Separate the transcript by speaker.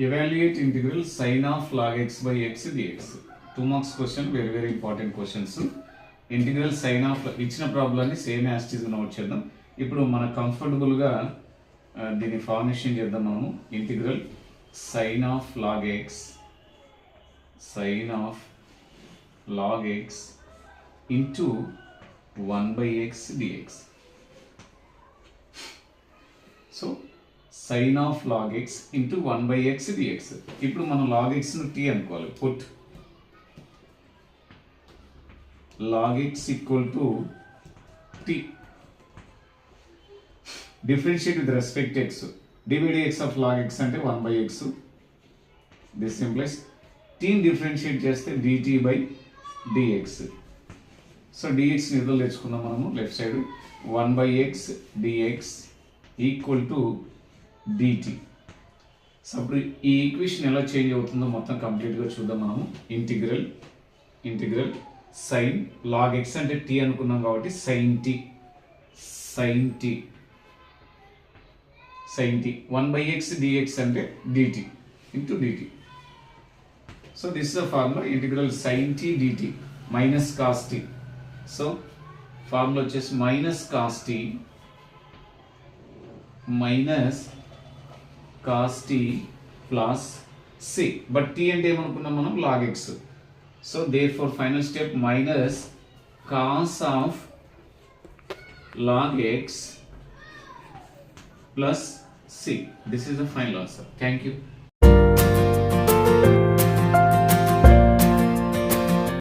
Speaker 1: evaluate integral sin of log x by x dx. 2 marks question, very important questions. Integral sine of ఇచ్చిన ప్రాబ్లమ్ని same as it is note చేద్దాం. ఇప్పుడు మనకు కంఫర్టబుల్గా దీన్ని formation చేద్దాం మనము. Integral sine of log x into 1/x dx. So sine of log x into 1/x dx. ఇప్పుడు మనం లాగ్ ఎక్స్ను టీ అనుకోవాలి. Put log x equal to t. Differentiate with respect to x. dx of log x అంటే 1/x. This implies t differentiate చేస్తే dt by dx. So dx నిధులు తెచ్చుకుందాం మనము left side. 1/x dx equal to dt. So అప్పుడు ఈ equation ఎలా change అవుతుందో మొత్తం కంప్లీట్గా చూద్దాం మనము. ఇంటిగ్రల్ సైన్ లాగ్ ఎక్స్ అంటే టీ అనుకున్నాం కాబట్టి సైన్ టీ 1/x dx అంటే dt into dt. So this is the formula. Integral sine t dt minus cos t. So formula వచ్చేసి minus cos t plus c. But t అంటే ఏమనుకున్నాం మనం? Log x. So therefore final step minus cos of log x plus c. This is the final answer. Thank you.